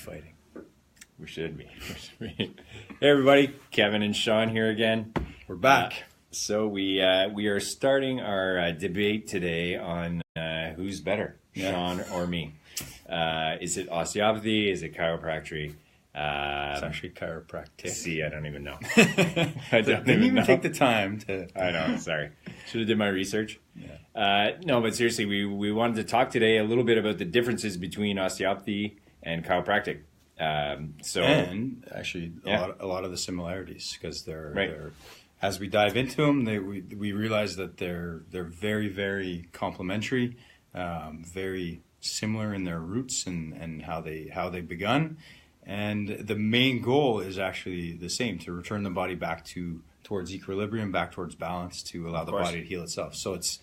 fighting. We should be. Hey everybody, Kevin and Sean here again. We're back. So we are starting our debate today on who's better, Sean or me. Is it osteopathy? Is it chiropractic? It's actually chiropractic. See, I don't even know. I didn't even take the time to. I know. Sorry, should have did my research. Yeah. No, but seriously, we wanted to talk today a little bit about the differences between osteopathy and chiropractic. And actually, a lot of the similarities, because they're as we dive into them, we realize that they're very, very complementary, very similar in their roots and how they begun. And the main goal is actually the same: to return the body back towards equilibrium, back towards balance, to allow the body to heal itself. So it's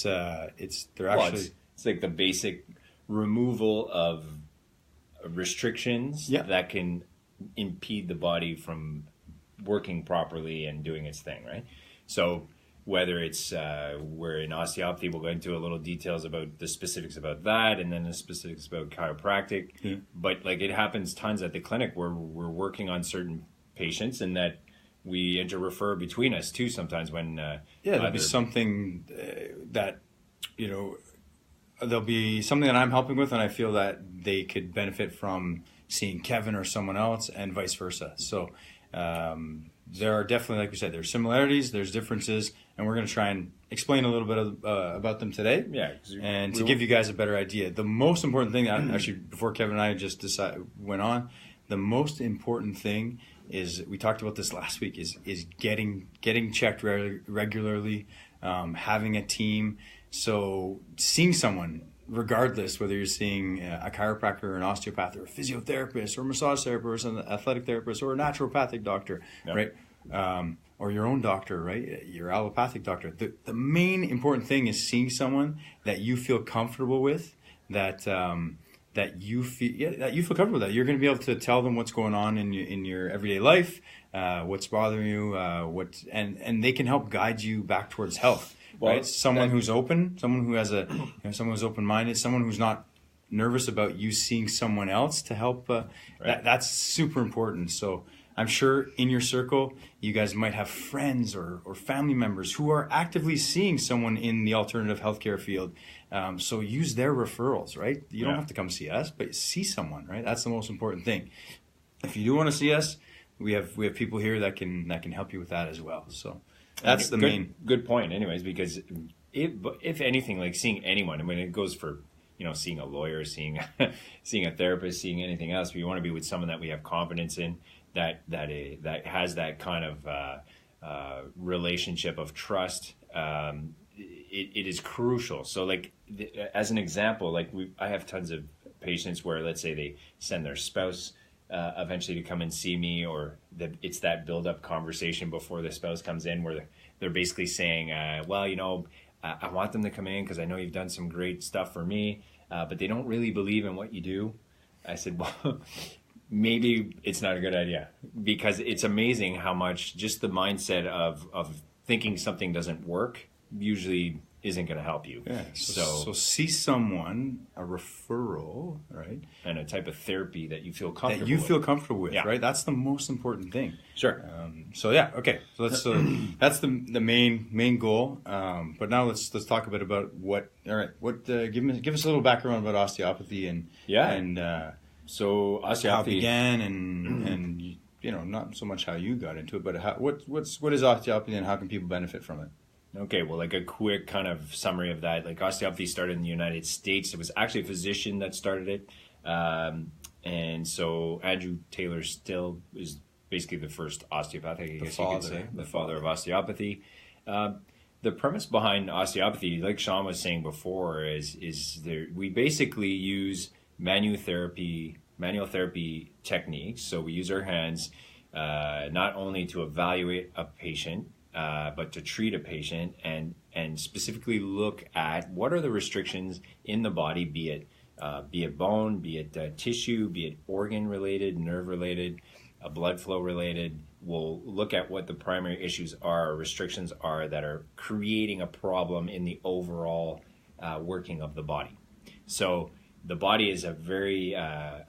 like the basic removal of restrictions that can impede the body from working properly and doing its thing, right? So whether it's we're in osteopathy, we'll go into a little details about the specifics about that, and then the specifics about chiropractic. Yeah. But like, it happens tons at the clinic where we're working on certain patients, and that we inter-refer between us too sometimes when there'll be something that there'll be something that I'm helping with, and I feel that they could benefit from seeing Kevin or someone else, and vice versa. So there are definitely, like we said, there's similarities, there's differences, and we're going to try and explain a little bit about them today. Yeah, and to give you guys a better idea. The most important thing, actually, before Kevin and I just went on, the most important thing is, we talked about this last week, is getting checked regularly, having a team. So seeing someone, regardless whether you're seeing a chiropractor or an osteopath or a physiotherapist or a massage therapist, an athletic therapist or a naturopathic doctor, right? Or your own doctor, right? Your allopathic doctor. The main important thing is seeing someone that you feel comfortable with, that you feel comfortable with, that you're going to be able to tell them what's going on in your everyday life, what's bothering you, and they can help guide you back towards health. Well, right? Someone who's open, someone who has someone who's open-minded, someone who's not nervous about you seeing someone else to help. That's super important. So I'm sure in your circle, you guys might have friends or family members who are actively seeing someone in the alternative healthcare field. So use their referrals, right? You don't have to come see us, but see someone, right? That's the most important thing. If you do want to see us, we have people here that can help you with that as well. So that's the main good point. Anyways, because if anything, like seeing anyone, I mean, it goes for seeing a lawyer, seeing a therapist, seeing anything else. We want to be with someone that we have confidence in, that has that kind of relationship of trust. It is crucial. So, like, as an example, like I have tons of patients where, let's say, they send their spouse eventually to come and see me, or it's that build-up conversation before the spouse comes in where they're basically saying, I want them to come in because I know you've done some great stuff for me, but they don't really believe in what you do. I said, well, maybe it's not a good idea, because it's amazing how much just the mindset of thinking something doesn't work usually isn't going to help you. Yeah. So see someone, a referral, right? And a type of therapy that you feel comfortable with. Right? That's the most important thing. Sure. Okay. So that's the main goal. But now let's talk a bit about what. All right. Give us a little background about osteopathy and so osteopathy, how it began and not so much how you got into it, but what is osteopathy and how can people benefit from it? Okay, well, like a quick kind of summary of that. Like, osteopathy started in the United States. It was actually a physician that started it. And so Andrew Taylor Still is basically the first osteopath, I guess you could say, the father of osteopathy. The premise behind osteopathy, like Sean was saying before, is we basically use manual therapy techniques. So we use our hands not only to evaluate a patient, but to treat a patient and specifically look at what are the restrictions in the body, be it bone, be it tissue, be it organ related, nerve related, blood flow related. We'll look at what the primary issues are, restrictions are, that are creating a problem in the overall working of the body. So the body is a very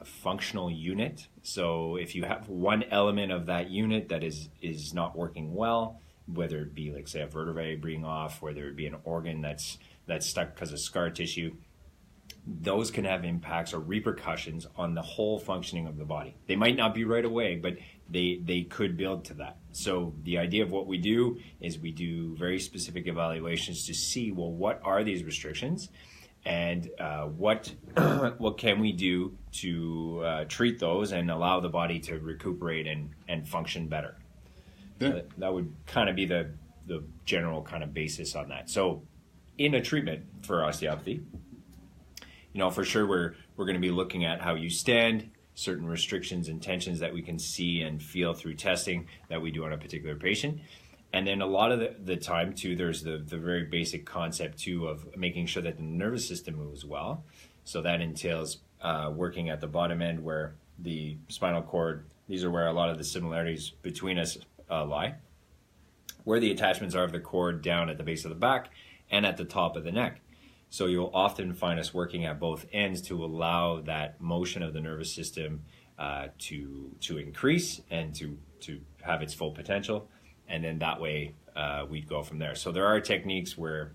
functional unit. So if you have one element of that unit that is not working well, whether it be like say a vertebrae being off, whether it be an organ that's stuck because of scar tissue, those can have impacts or repercussions on the whole functioning of the body. They might not be right away, but they could build to that. So the idea of what we do is we do very specific evaluations to see, well, what are these restrictions, and what can we do to treat those and allow the body to recuperate and function better. Yeah. That would kind of be the general kind of basis on that. So in a treatment for osteopathy, for sure we're going to be looking at how you stand, certain restrictions and tensions that we can see and feel through testing that we do on a particular patient. And then a lot of the time too, there's the very basic concept too of making sure that the nervous system moves well. So that entails working at the bottom end where the spinal cord, these are where a lot of the similarities between us lie, where the attachments are of the cord down at the base of the back and at the top of the neck. So you'll often find us working at both ends to allow that motion of the nervous system to increase and to have its full potential. And then that way we'd go from there. So there are techniques where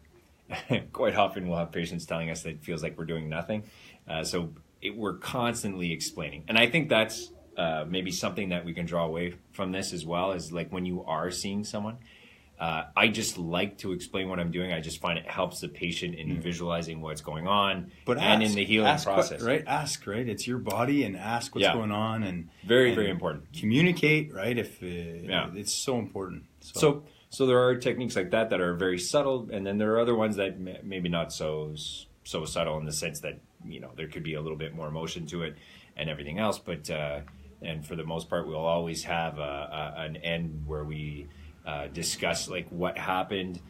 quite often we'll have patients telling us that it feels like we're doing nothing. We're constantly explaining. And I think that's maybe something that we can draw away from this as well, is like when you are seeing someone, I just like to explain what I'm doing. I just find it helps the patient in visualizing what's going on, and in the healing process. Right? Ask, right? It's your body, and ask what's going on, and very important. Communicate, right? It's so important. So there are techniques like that are very subtle, and then there are other ones that maybe not so subtle in the sense that there could be a little bit more emotion to it and everything else. But and for the most part, we'll always have an end where we discuss like what happened,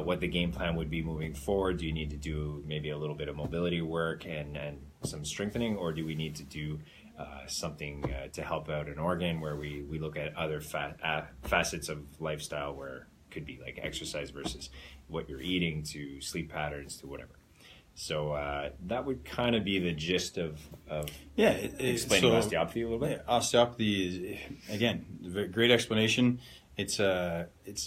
what the game plan would be moving forward. Do you need to do maybe a little bit of mobility work and some strengthening, or do we need to do something to help out an organ, where we look at other facets of lifestyle, where it could be like exercise versus what you're eating to sleep patterns to whatever. So that would kind of be the gist of explaining osteopathy a little bit. Yeah, osteopathy is, again, a very great explanation. It's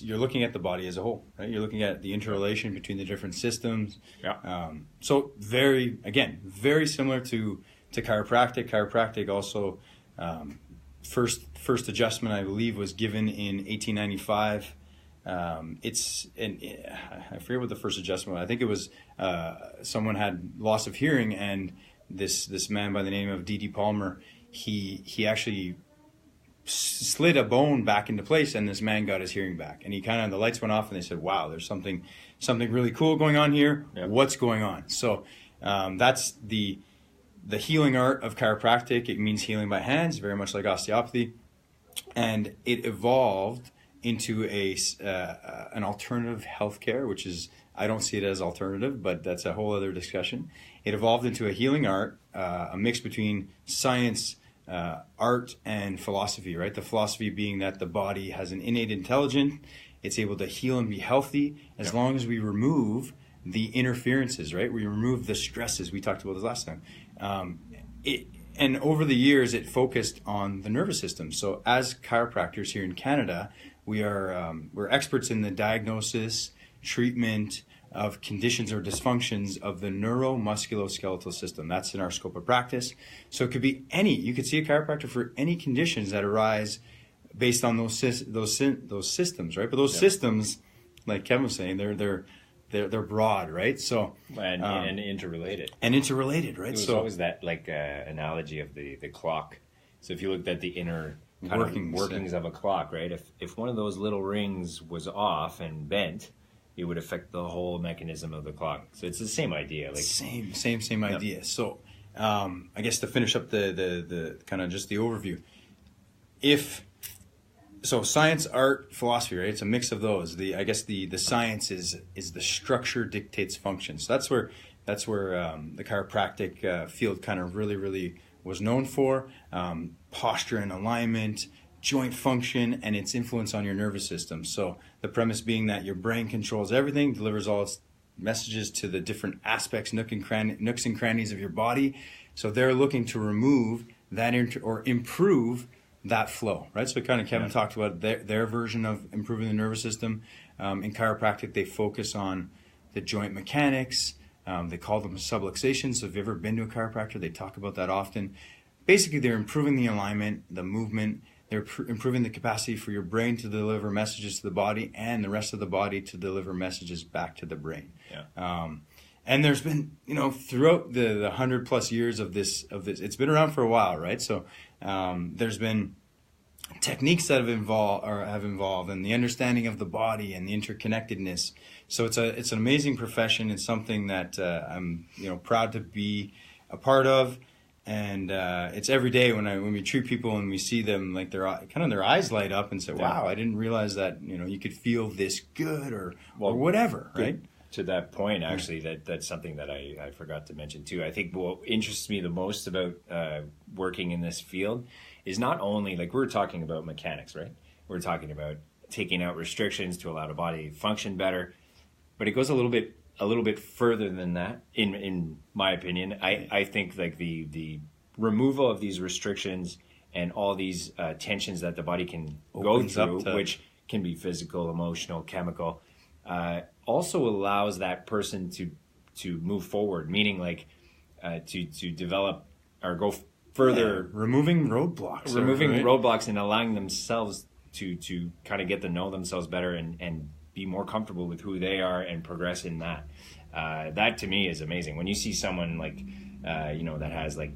you're looking at the body as a whole, right? You're looking at the interrelation between the different systems. Yeah. So very similar to chiropractic. Chiropractic also first adjustment, I believe, was given in 1895. I forget what the first adjustment was. I think it was someone had loss of hearing, and this man by the name of D.D. Palmer, he actually slid a bone back into place, and this man got his hearing back. And the lights went off, and they said, "Wow, there's something really cool going on here. Yep. What's going on?" So that's the healing art of chiropractic. It means healing by hands, very much like osteopathy, and it evolved into an alternative healthcare, which is, I don't see it as alternative, but that's a whole other discussion. It evolved into a healing art, a mix between science, art, and philosophy, right? The philosophy being that the body has an innate intelligence. It's able to heal and be healthy as long as we remove the interferences, right? We remove the stresses. We talked about this last time. And over the years, it focused on the nervous system. So as chiropractors here in Canada, we're experts in the diagnosis, treatment of conditions or dysfunctions of the neuromusculoskeletal system. That's in our scope of practice. So it could be you could see a chiropractor for any conditions that arise based on those systems, right? But those systems, like Kevin was saying, they're broad, right? So and interrelated. And interrelated, right? It was always that analogy of the clock. So if you looked at the inner workings of a clock, right? If one of those little rings was off and bent, it would affect the whole mechanism of the clock. So it's the same idea. Same idea. So I guess to finish up the kind of just the overview, so science, art, philosophy, right? It's a mix of those. The science is the structure dictates function. So that's where the chiropractic field kind of really was known for. Posture and alignment, joint function, and its influence on your nervous system. So the premise being that your brain controls everything, delivers all its messages to the different aspects, nooks and crannies of your body. So they're looking to remove that or improve that flow, right? So kind of Kevin talked about their version of improving the nervous system. In chiropractic, they focus on the joint mechanics. They call them subluxations. So if you've ever been to a chiropractor, they talk about that often. Basically, they're improving the alignment, the movement. They're improving the capacity for your brain to deliver messages to the body and the rest of the body to deliver messages back to the brain. Yeah. And there's been, throughout the 100+ years of this, it's been around for a while, right? So there's been techniques that have evolved, and the understanding of the body and the interconnectedness. So it's an amazing profession. It's something that I'm proud to be a part of. And it's every day when we treat people and we see them, like their eyes light up and say, "Wow, I didn't realize that you could feel this good or whatever." Right. To that point, actually, that's something that I forgot to mention too. I think what interests me the most about working in this field is not only, like, we're talking about mechanics, right? We're talking about taking out restrictions to allow the body to function better, but it goes a little bit further than that. In my opinion, I think like the removal of these restrictions and all these tensions that the body can go through, which can be physical, emotional, chemical. Also allows that person to move forward, meaning like to develop or go further, removing roadblocks, and allowing themselves to kind of get to know themselves better and be more comfortable with who they are and progress in that. That to me is amazing. When you see someone like that has like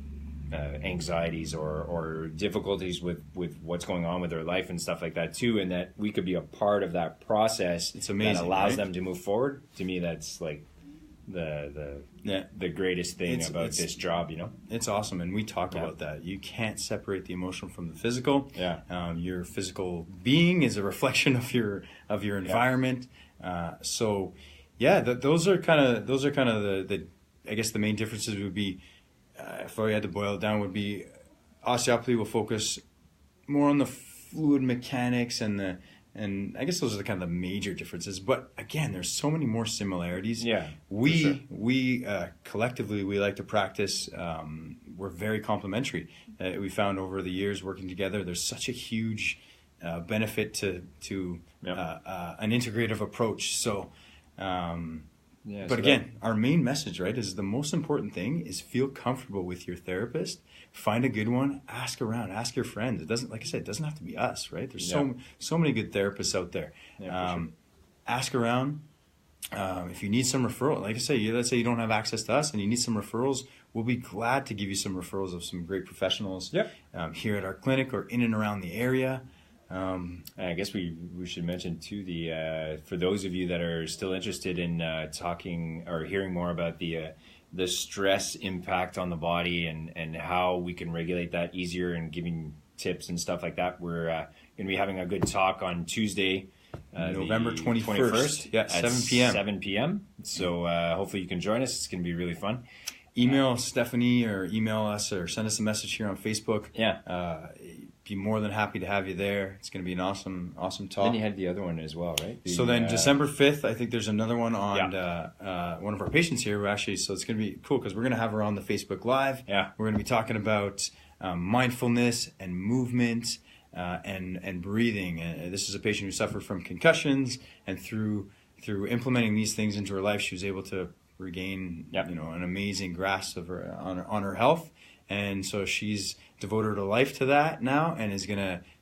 anxieties or difficulties with what's going on with their life and stuff like that too, and that we could be a part of that process. It's amazing, that allows right? them to move forward. To me, that's like the greatest thing about this job. It's awesome, and we talk about that. You can't separate the emotional from the physical. Your physical being is a reflection of your environment. Those are kind of the I guess the main differences would be, if I had to boil it down, would be osteopathy will focus more on the fluid mechanics and I guess those are the kind of the major differences. But again, there's so many more similarities. We collectively, we like to practice. We're very complementary. We found over the years working together, there's such a huge benefit to an integrative approach. So. Again, our main message, right, is the most important thing is feel comfortable with your therapist. Find a good one. Ask around. Ask your friends. It doesn't, like I said, it doesn't have to be us, right? There's so many good therapists out there. Ask around. If you need some referral, like I say, let's say you don't have access to us and you need some referrals, we'll be glad to give you some referrals of some great professionals here at our clinic or in and around the area. I guess we should mention too for those of you that are still interested in talking or hearing more about the stress impact on the body and how we can regulate that easier and giving tips and stuff like that. We're going to be having a good talk on Tuesday, November 21st, at 7 p.m. 7 p.m. So hopefully you can join us. It's going to be really fun. Email Stephanie or email us or send us a message here on Facebook. Be more than happy to have you there. It's going to be an awesome talk. Then you had the other one as well, right? Then December 5th, I think there's another one on one of our patients here. Actually, so it's going to be cool because we're going to have her on the Facebook Live. We're going to be talking about mindfulness and movement and breathing. This is a patient who suffered from concussions, and through implementing these things into her life, she was able to regain an amazing grasp of her on her health. And so she's devoted her life to that now, and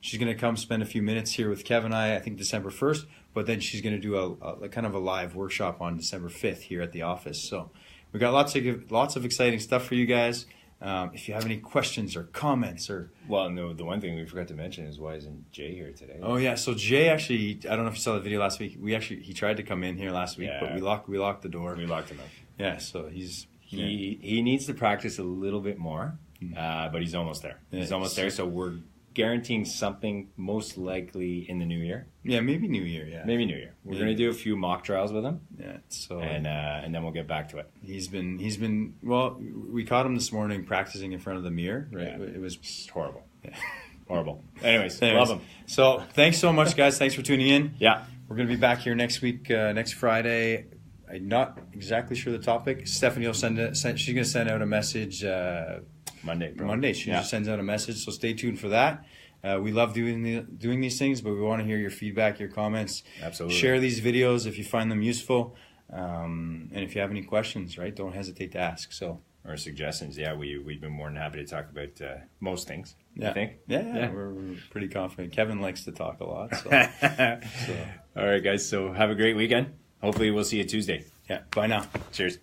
she's gonna come spend a few minutes here with Kev and I think December 1st, but then she's gonna do a kind of a live workshop on December 5th here at the office. So we got lots of exciting stuff for you guys. If you have any questions or comments the one thing we forgot to mention is, why isn't Jay here today? Oh yeah, so Jay actually, I don't know if you saw the video last week. He tried to come in here last week, but we locked the door. We locked him up. Yeah, so he needs to practice a little bit more, but he's almost there. He's almost there. So we're guaranteeing something most likely in the new year. Yeah, maybe New Year. Yeah, maybe New Year. We're gonna do a few mock trials with him. Yeah. So and then we'll get back to it. He's been well. We caught him this morning practicing in front of the mirror. Right. Yeah. It was horrible. Yeah. Horrible. Anyways, love him. So thanks so much, guys. Thanks for tuning in. Yeah. We're gonna be back here next week, next Friday. I'm not exactly sure the topic. Stephanie will she's going to send out a message Monday. Monday. She just sends out a message, so stay tuned for that. We love doing these things, but we want to hear your feedback, your comments. Absolutely. Share these videos if you find them useful. And if you have any questions, right, don't hesitate to ask. So, or suggestions, we've been more than happy to talk about most things. Yeah. I think. Yeah. We're pretty confident. Kevin likes to talk a lot. So. All right, guys. So have a great weekend. Hopefully, we'll see you Tuesday. Yeah. Bye now. Cheers.